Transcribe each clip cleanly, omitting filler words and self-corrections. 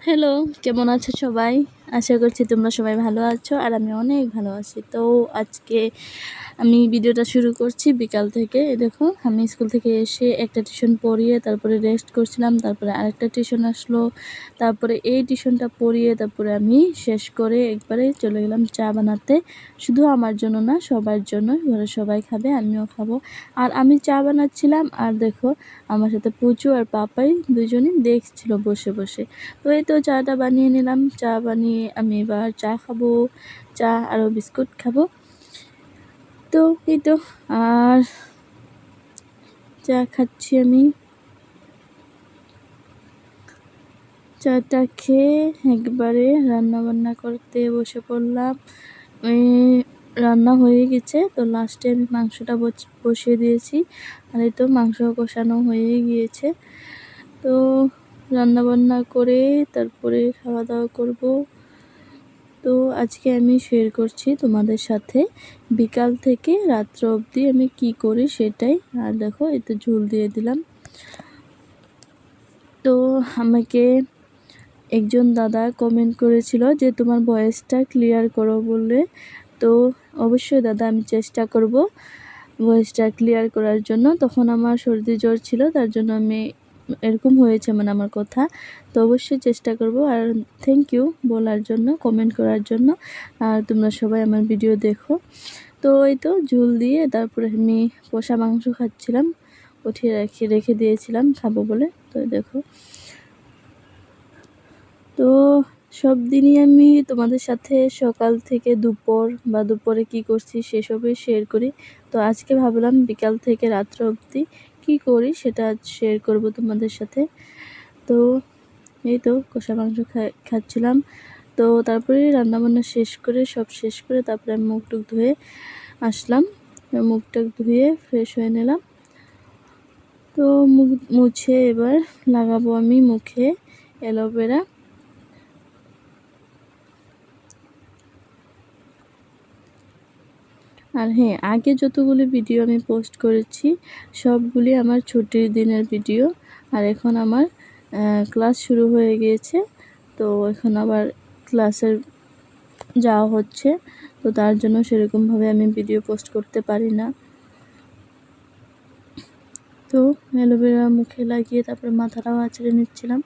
Hello, কেমন আছো সবাই? আশা করছি তোমরা সবাই ভালো আছো আর আমি অনেক ভালো আছি। তো আজকে আমি ভিডিওটা শুরু করছি বিকাল থেকে। এই দেখো আমি স্কুল থেকে এসে একটা টিউশন পড়িয়ে তারপরে রেস্ট করছিলাম। তারপরে আরেকটা টিউশন আসলো। তারপরে এই টিউশনটা পড়িয়ে তারপরে আমি শেষ করে একবারে চলে গেলাম চা বানাতে। শুধু আমার জন্য না, সবার জন্য। ঘরের সবাই খাবে, আমিও খাবো। আর আমি চা বানাচ্ছিলাম আর দেখো আমার সাথে পুচু আর পাপাই দুজনই দেখছিল বসে বসে। তো এই তো চাটা বানিয়ে নিলাম। চা বানিয়ে আমি এবার চা খাবো, চা আরও বিস্কুট খাবো। তো এই তো আর চা খাচ্ছি আমি। চাটা খেয়ে একবারে রান্না বান্না করতে বসে পড়লাম। ওই রান্না হয়ে গেছে, তো লাস্টে আমি মাংসটা বসিয়ে দিয়েছি। আর এই তো মাংস কষানো হয়ে গিয়েছে। তো রান্না বান্না করে তারপরে খাওয়া দাওয়া করব। তো আজকে আমি শেয়ার করছি তোমাদের সাথে বিকাল থেকে রাত্র অবধি আমি কি করি সেটাই। আর দেখো এই তো ঝোল দিয়ে দিলাম। তো আমাকে একজন দাদা কমেন্ট করেছিল যে তোমার ভয়েসটা ক্লিয়ার করো বললে। তো অবশ্যই দাদা আমি চেষ্টা করব ভয়েসটা ক্লিয়ার করার জন্য। তখন আমার সর্দি জ্বর ছিল, তার জন্য আমি এরকম হয়েছে মানে আমার কথা। তো অবশ্যই চেষ্টা করব। আর থ্যাংক ইউ বলার জন্য, কমেন্ট করার জন্য। আর তোমরা সবাই আমার ভিডিও দেখো। তো এই তো ঝোল দিয়ে তারপরে আমি কষা মাংস খাচ্ছিলাম, উঠিয়ে রেখে দিয়েছিলাম খাবো বলে। তো দেখো, তো সব দিনই আমি তোমাদের সাথে সকাল থেকে দুপুরে কি করছি সেসবই শেয়ার করি। তো আজকে ভাবলাম বিকাল থেকে রাত্র অবধি কি করি সেটা শেয়ার করব তোমাদের সাথে। তো এই তো কষা মাংস খাচ্ছিলাম। তো তারপরে রান্নাবান্না সব শেষ করে তারপরে আমি মুখ টুক ধুয়ে আসলাম। মুখটা ধুয়ে ফ্রেশ হয়ে নিলাম। তো মুখ মুছে এবার লাগাবো আমি মুখে অ্যালোভেরা। আর হ্যাঁ, আগে যতগুলি ভিডিও আমি পোস্ট করেছি সবগুলি আমার ছুটির দিনের ভিডিও। আর এখন আমার ক্লাস শুরু হয়ে গিয়েছে, তো এখন আবার ক্লাসের যাওয়া হচ্ছে। তো তার জন্য সেরকমভাবে আমি ভিডিও পোস্ট করতে পারি না। তো অ্যালোভেরা মুখে লাগিয়ে তারপরে মাথাটাও আঁচড়ে নিচ্ছিলাম।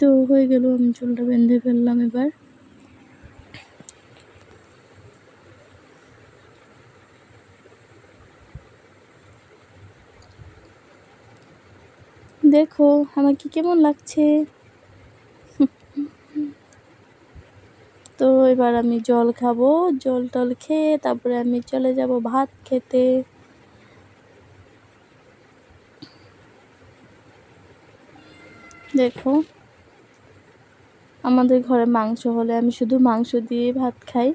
তো হয়ে গেল, আমি চুলটা বেঁধে ফেললাম এবার। দেখো আমাকে কেমন লাগছে। তো এবার আমি জল খাবো, জল টল খেয়ে তারপরে আমি চলে যাব ভাত খেতে। দেখো আমাদের ঘরে মাংস হলে আমি শুধু মাংস দিয়ে ভাত খাই।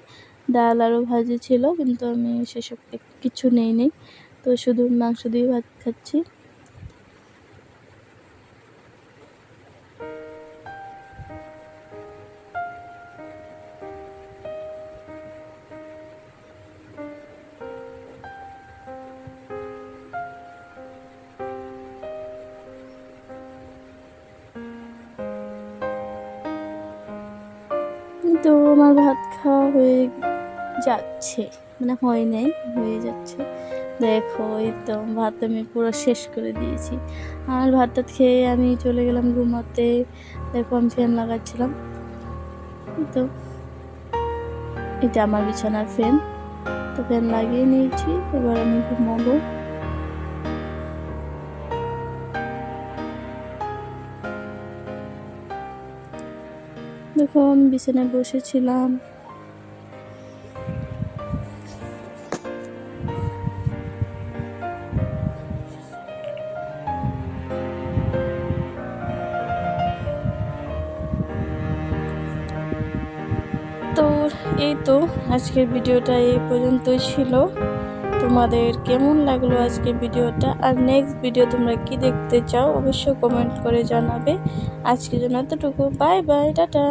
ডাল আরও ভাজি ছিল, কিন্তু আমি সেসব কিছু নেই। তো শুধু মাংস দিয়ে ভাত খাচ্ছি। তো আমার ভাত খাওয়া হয়ে যাচ্ছে, মানে হয় নাই, হয়ে যাচ্ছে। দেখো এই তো ভাত আমি পুরো শেষ করে দিয়েছি। আর ভাতটা খেয়ে আমি চলে গেলাম ঘুমাতে। দেখো আমি ফ্যান লাগাচ্ছিলাম। তো এটা আমার বিছানার ফ্যান। তো ফ্যান লাগিয়ে নিয়েছি, এবার আমি ঘুমাবো। দেখো আমি বিছানায় বসেছিলাম। তো এই তো আজকের ভিডিওটা এই পর্যন্তই ছিল। তোমাদের কেমন লাগলো আজকে ভিডিওটা, আর নেক্সট ভিডিও তোমরা কি দেখতে চাও অবশ্যই কমেন্ট করে জানাবে। আজকের জন্য এতটুকু, বাই বাই, টাটা।